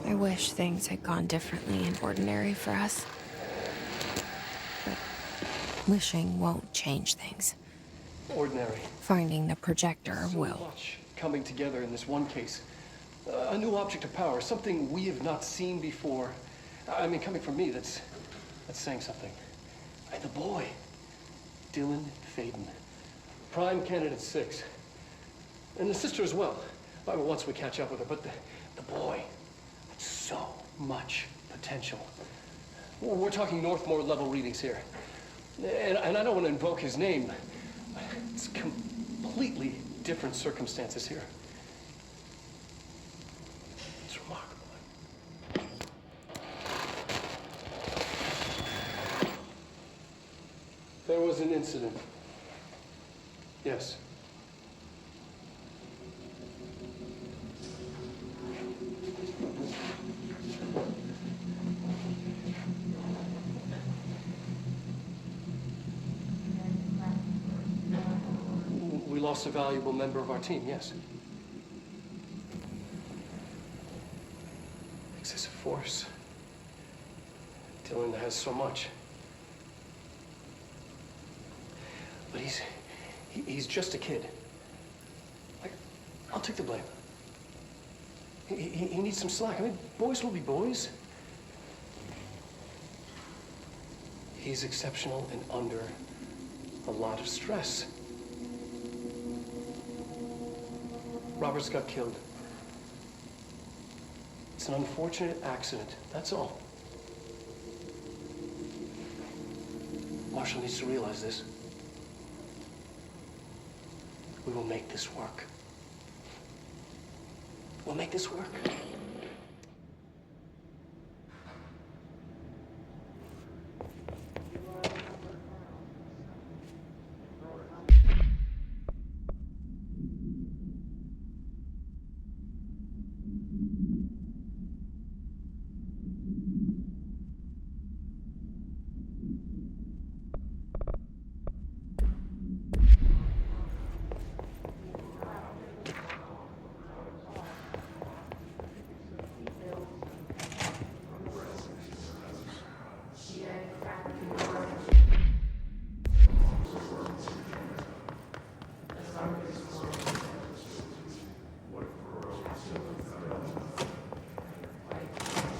I wish things had gone differently in Ordinary for us. Wishing won't change things. Ordinary. Finding the projector So will. much coming together in this one case. A new object of power, something we have not seen before. I mean, coming from me, that's saying something. And the boy, Dylan Faden, prime candidate 6. And the sister as well. I mean, once we catch up with her, but the boy, so much potential. We're talking Northmore level readings here. And I don't want to invoke his name. It's completely different circumstances here. It's remarkable. There was an incident. Yes. We lost a valuable member of our team, yes. Excessive force. Dylan has so much. But he's just a kid. I'll take the blame. He needs some slack. I mean, boys will be boys. He's exceptional and under a lot of stress. Roberts got killed. It's an unfortunate accident, that's all. Marshall needs to realize this. We will make this work. We'll make this work.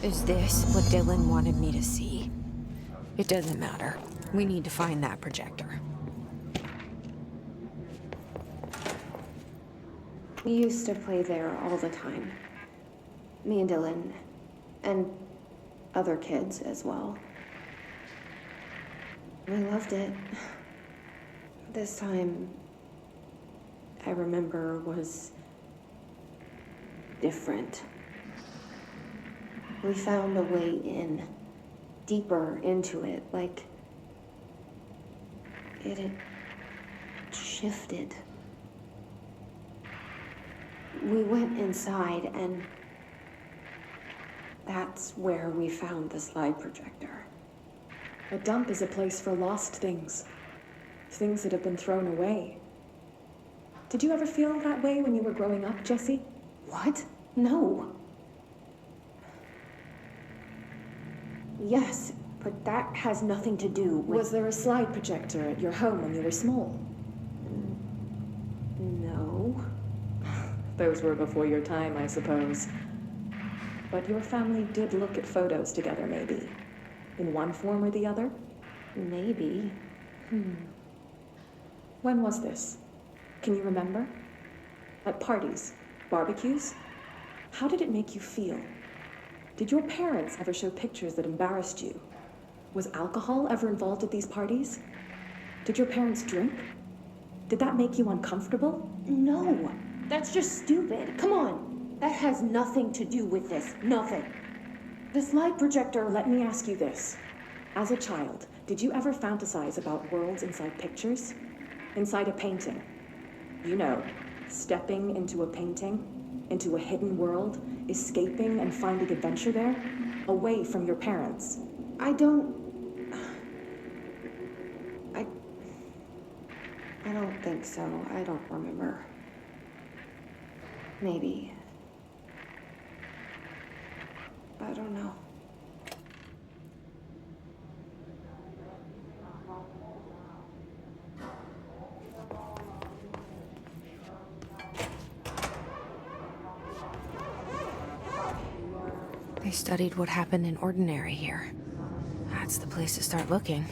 Is this what Dylan wanted me to see? It doesn't matter. We need to find that projector. We used to play there all the time. Me and Dylan, and other kids as well. We loved it. This time, I remember, was different. We found a way in, deeper into it, like it had shifted. We went inside, and that's where we found the slide projector. A dump is a place for lost things. Things that have been thrown away. Did you ever feel that way when you were growing up, Jessie? What? No. Yes, but that has nothing to do with... Was there a slide projector at your home when you were small? No. Those were before your time, I suppose. But your family did look at photos together, maybe. In one form or the other? Maybe. When was this? Can you remember? At parties? Barbecues? How did it make you feel? Did your parents ever show pictures that embarrassed you? Was alcohol ever involved at these parties? Did your parents drink? Did that make you uncomfortable? No. That's just stupid. Come on. That has nothing to do with this. Nothing. The slide projector, let me ask you this. As a child, did you ever fantasize about worlds inside pictures? Inside a painting? You know, stepping into a painting, into a hidden world, escaping and finding adventure there, away from your parents. I don't think so. I don't remember. Maybe. I don't know. studied what happened in Ordinary here. That's the place to start looking.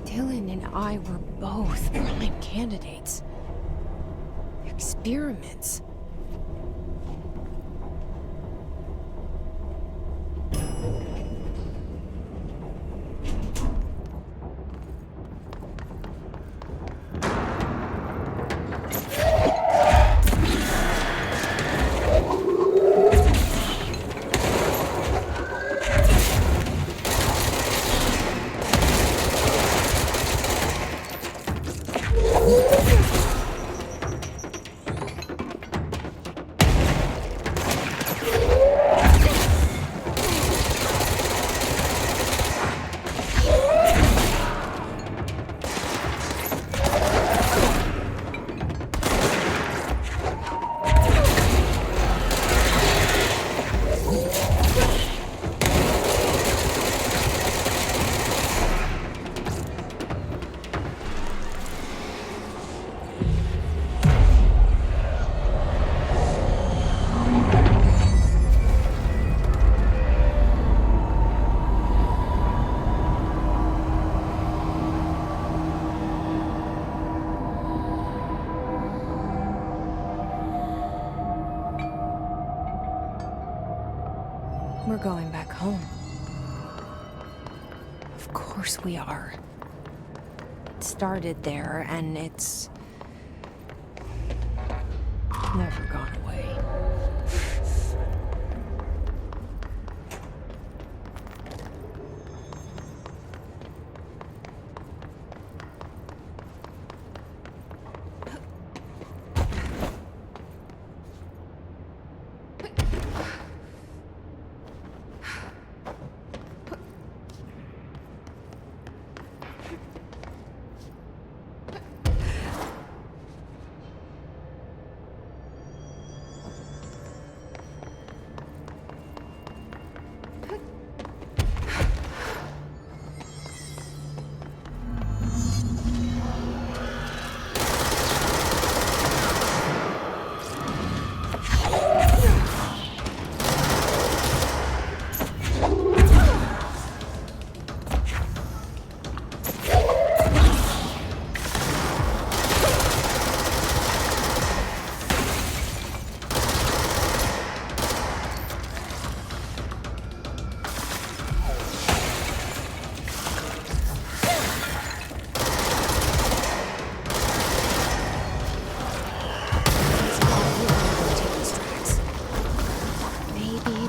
Dylan and I were both prime candidates. Experiments. We're going back home. Of course we are. It started there, and it's never gone away.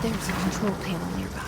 There's a control panel nearby.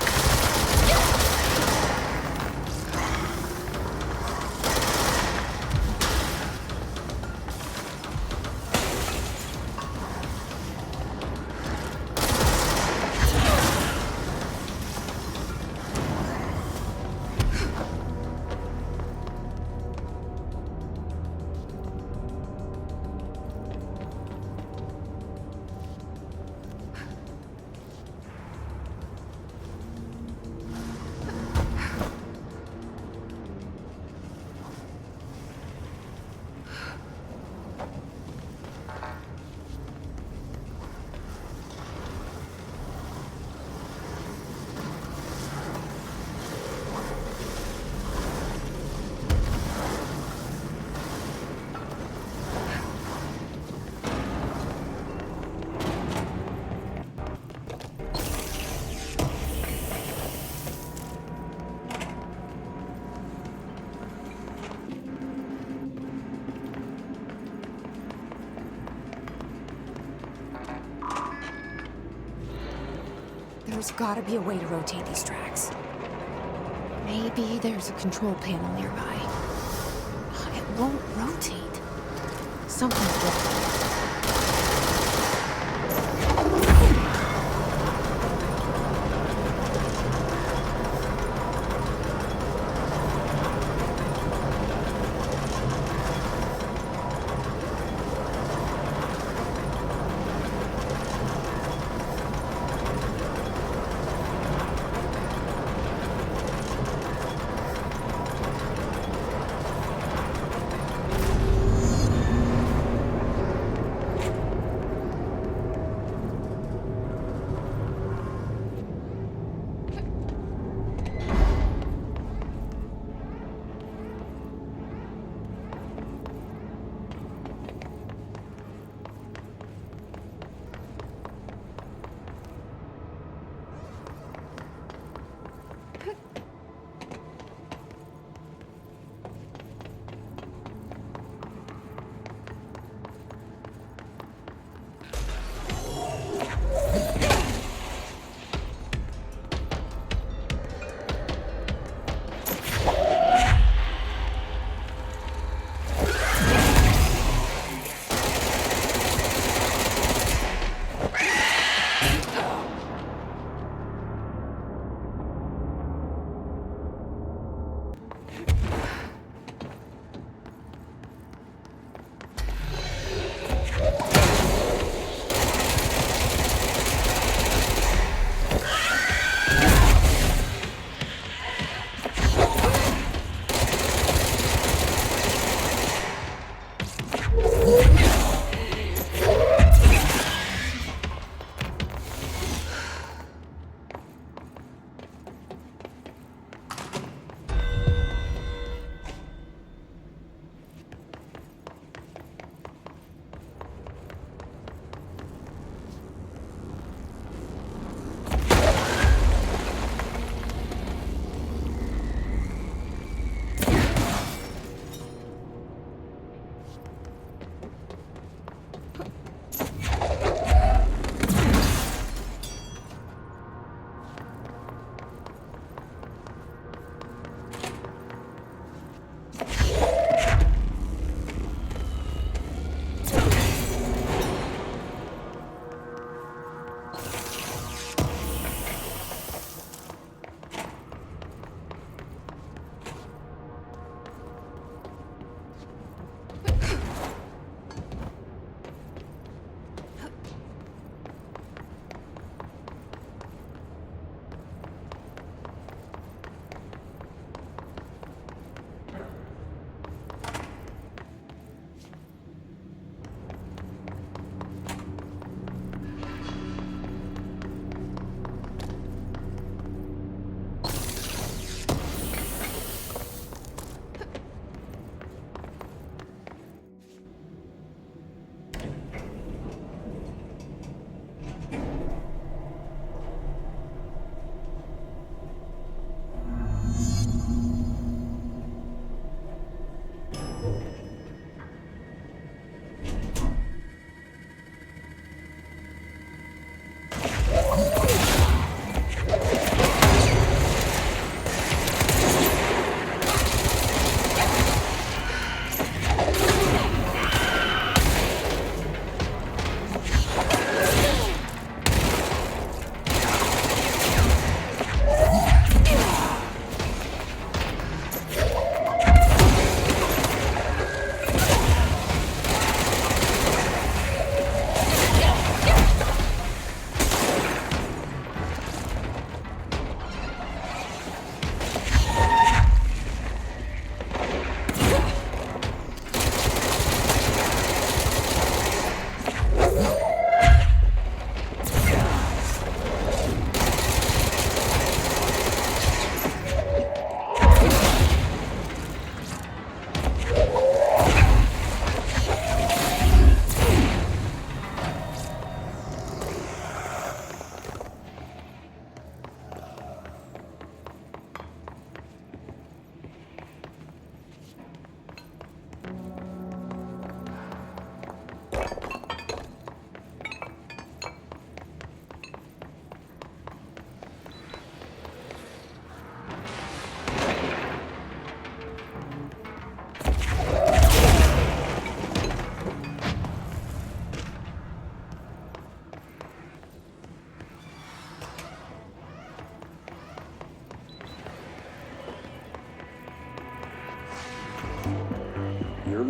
There's gotta be a way to rotate these tracks. Maybe there's a control panel nearby. It won't rotate. Something's wrong.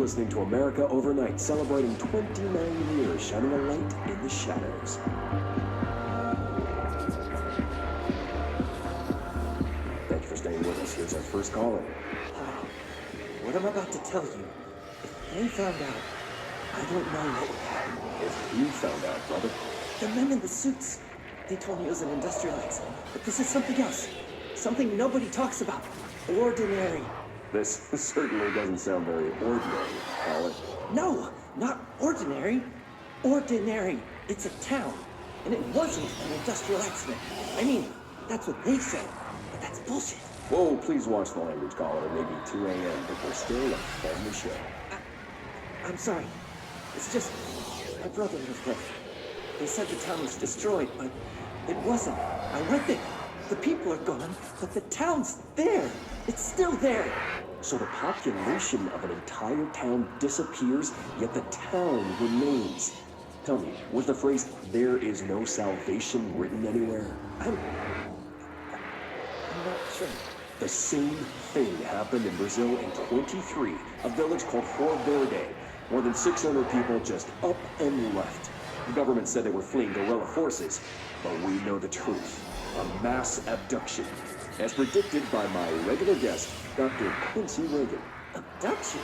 listening to America Overnight, celebrating 29 years, shining a light in the shadows. Thank you for staying with us. Here's our first caller. Wow. What I'm about to tell you, if they found out, I don't know what would happen. If you found out, brother. The men in the suits, they told me it was an industrial accident. But this is something else. Something nobody talks about. Ordinary. This certainly doesn't sound very ordinary, caller. No, not ordinary. Ordinary. It's a town. And it wasn't an industrial accident. I mean, that's what they said. But that's bullshit. Whoa, please watch the language, caller. It may be 2 a.m., but we're still a family show. I'm sorry. It's just, my brother lived there. They said the town was destroyed, but it wasn't. I went there. The people are gone, but the town's there. It's still there. So the population of an entire town disappears, yet the town remains. Tell me, was the phrase, "there is no salvation," written anywhere? I'm not sure. The same thing happened in Brazil in 23, a village called Rio Verde. More than 600 people just up and left. The government said they were fleeing guerrilla forces, but we know the truth. A mass abduction, as predicted by my regular guest, Dr. Quincy Reagan. Abduction?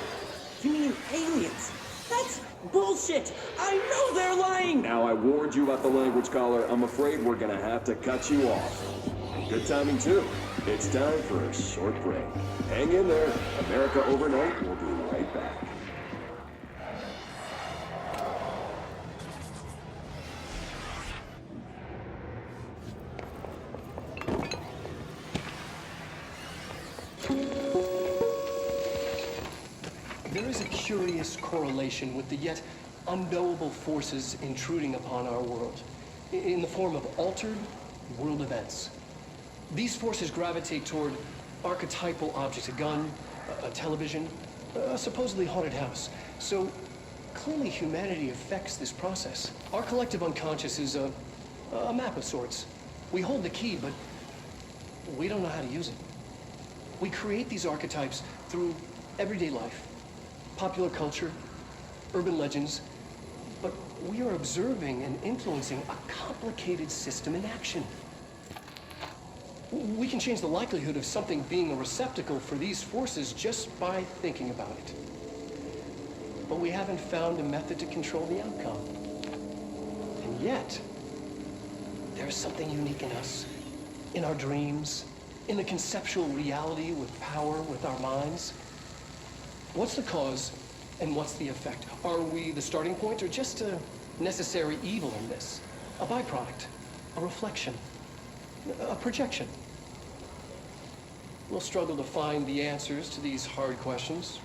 You mean aliens? That's bullshit! I know they're lying! Now, I warned you about the language, caller. I'm afraid we're gonna have to cut you off. Good timing, too. It's time for a short break. Hang in there. America Overnight will be right back. There is a curious correlation with the yet unknowable forces intruding upon our world, in the form of altered world events. These forces gravitate toward archetypal objects, a gun, a television, a supposedly haunted house. So clearly humanity affects this process. Our collective unconscious is a map of sorts. We hold the key, but we don't know how to use it. We create these archetypes through everyday life, popular culture, urban legends, but we are observing and influencing a complicated system in action. We can change the likelihood of something being a receptacle for these forces just by thinking about it. But we haven't found a method to control the outcome. And yet, there's something unique in us, in our dreams, in the conceptual reality with power with our minds. What's the cause and what's the effect? Are we the starting point or just a necessary evil in this? A byproduct, a reflection, a projection? We'll struggle to find the answers to these hard questions,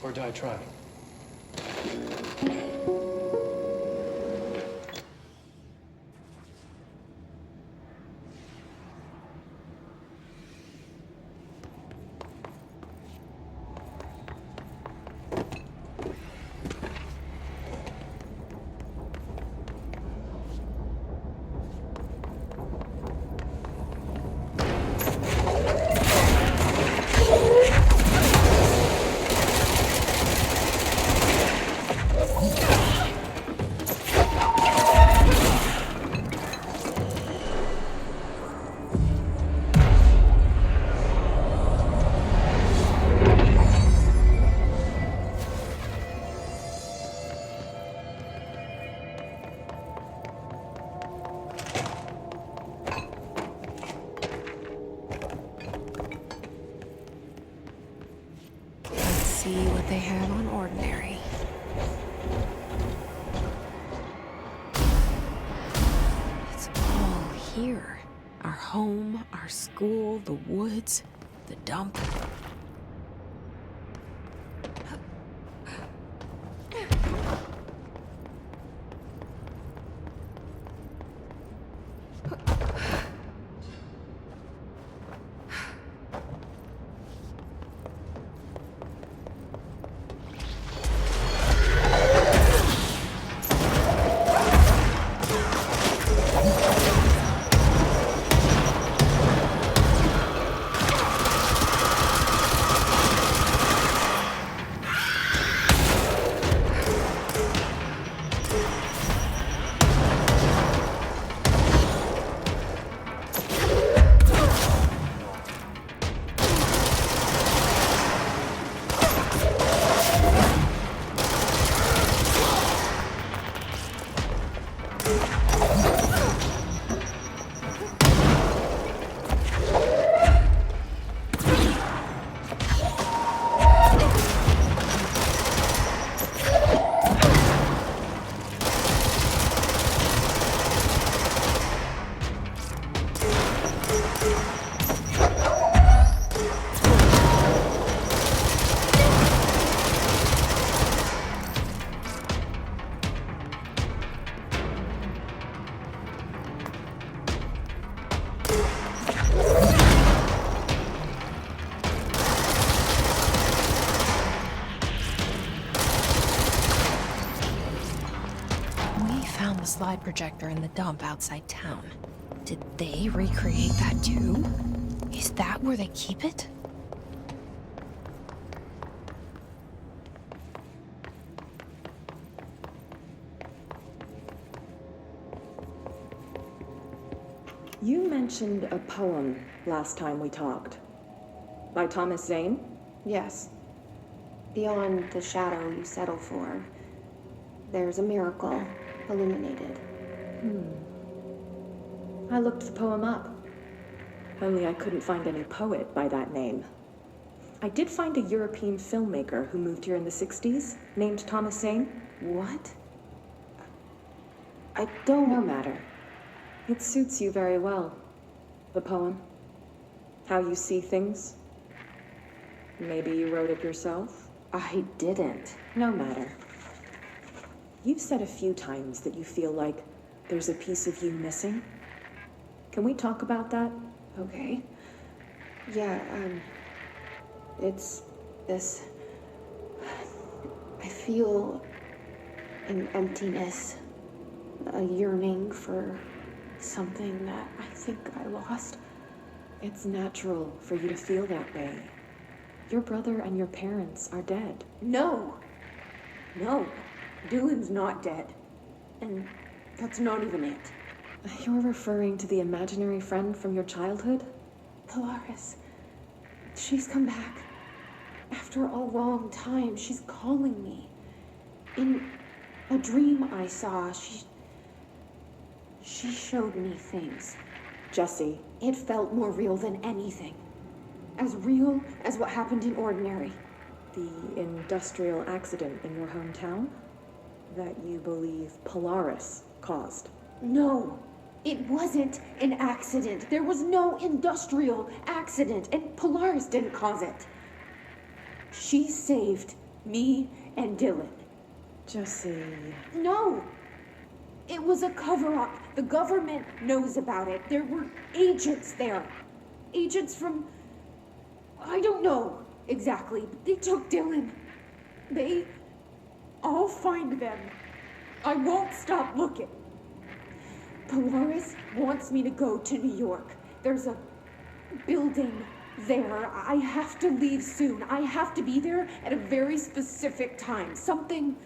or die trying. See what they have on Ordinary. It's all here. Our home, our school, the woods, the dump. We found the slide projector in the dump outside town. Did they recreate that too? Is that where they keep it? You mentioned a poem last time we talked. By Thomas Zane? Yes. Beyond the shadow you settle for, there's a miracle illuminated. I looked the poem up. Only I couldn't find any poet by that name. I did find a European filmmaker who moved here in the 60s, named Thomas Zane. What? I No don't... matter. It suits you very well. The poem. How you see things. Maybe you wrote it yourself? I didn't. No matter. You've said a few times that you feel like there's a piece of you missing. Can we talk about that? Okay. Yeah, it's this... I feel an emptiness, a yearning for something that I think I lost. It's natural for you to feel that way. Your brother and your parents are dead. No! No. Dylan's not dead. And that's not even it. You're referring to the imaginary friend from your childhood? Polaris. She's come back. After a long time, she's calling me. In a dream I saw, she showed me things. Jesse, It felt more real than anything. As real as what happened in Ordinary. the industrial accident in your hometown that you believe Polaris caused. No, it wasn't an accident. There was no industrial accident, and Polaris didn't cause it. She saved me and Dylan. Jesse, No! It was a cover-up. The government knows about it. There were agents there. Agents from... I don't know exactly, but they took Dylan. I'll find them. I won't stop looking. Polaris wants me to go to New York. There's a building there. I have to leave soon. I have to be there at a very specific time. Something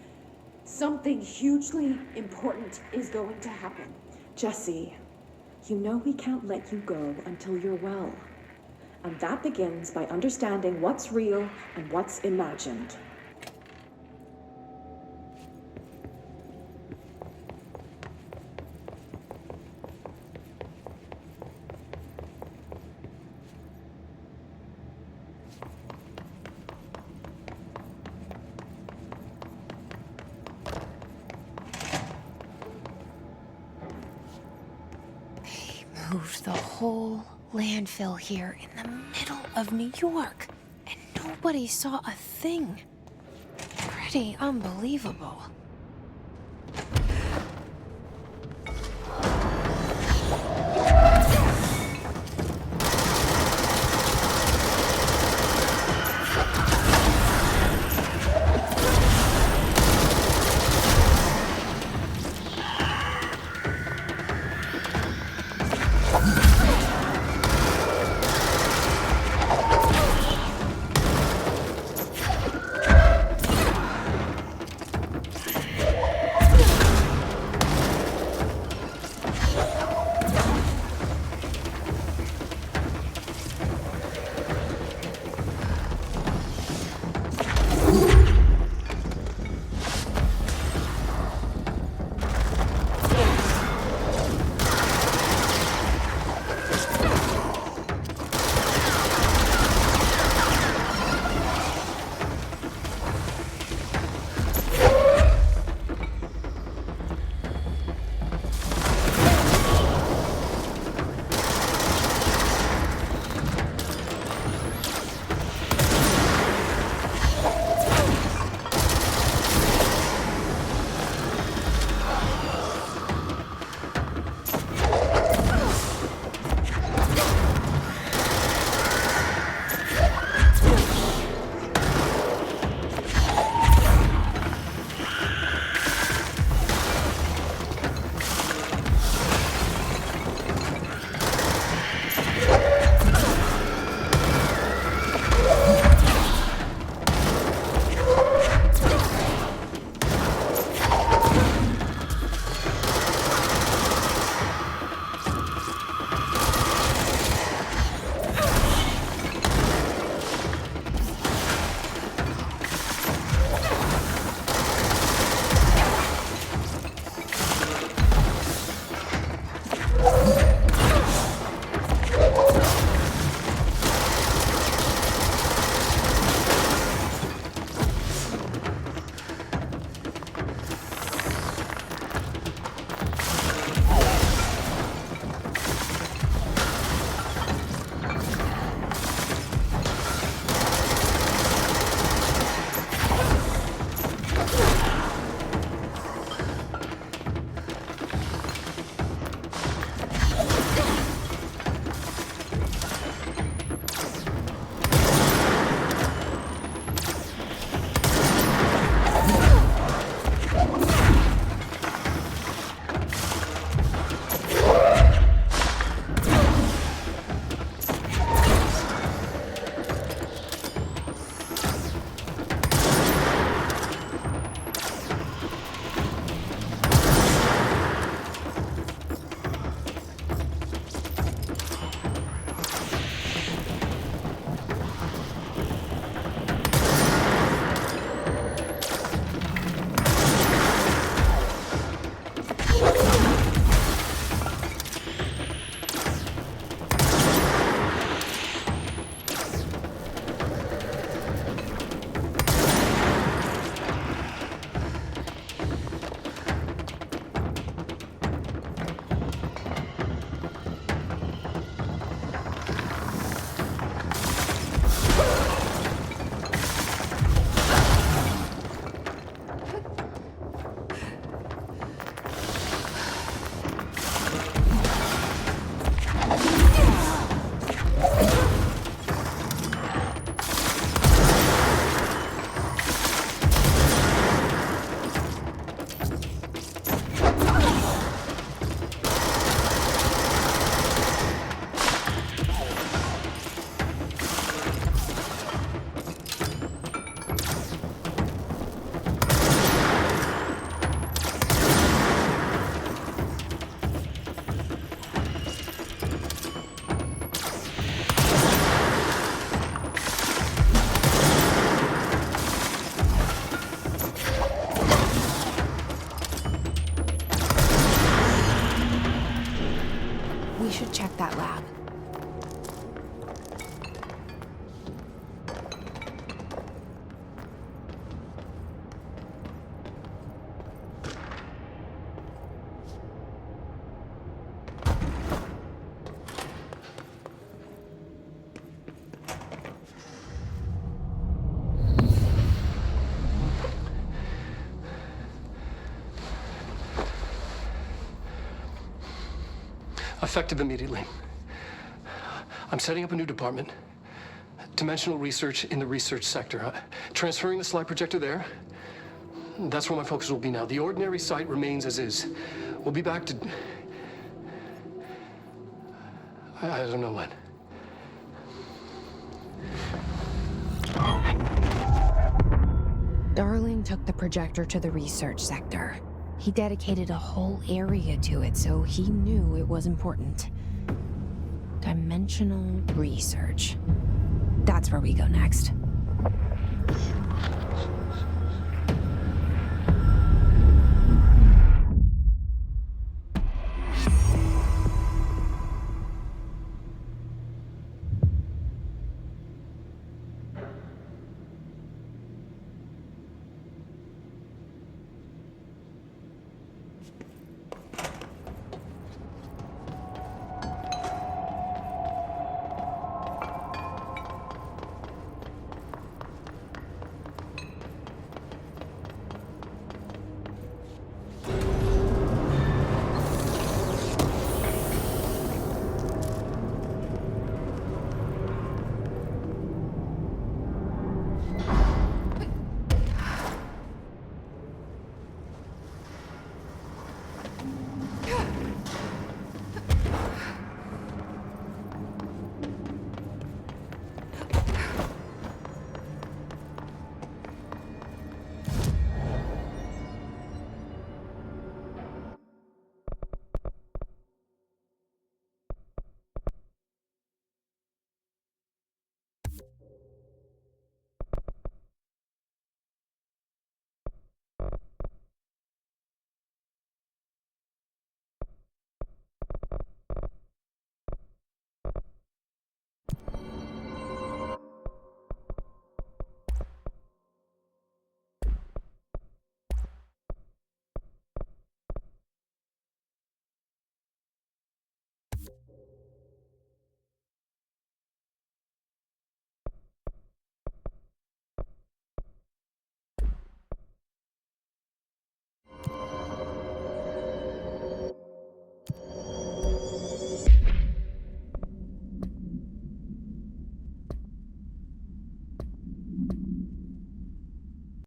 hugely important is going to happen. Jesse, you know we can't let you go until you're well. And that begins by understanding what's real and what's imagined. Moved the whole landfill here in the middle of New York, and nobody saw a thing. Pretty unbelievable. should check that lab. Effective immediately. I'm setting up a new department. Dimensional research in the research sector. Transferring the slide projector there. That's where my focus will be now. The ordinary site remains as is. We'll be back to... I don't know when. Darling took the projector to the research sector. He dedicated a whole area to it, so he knew it was important. Dimensional research. That's where we go next.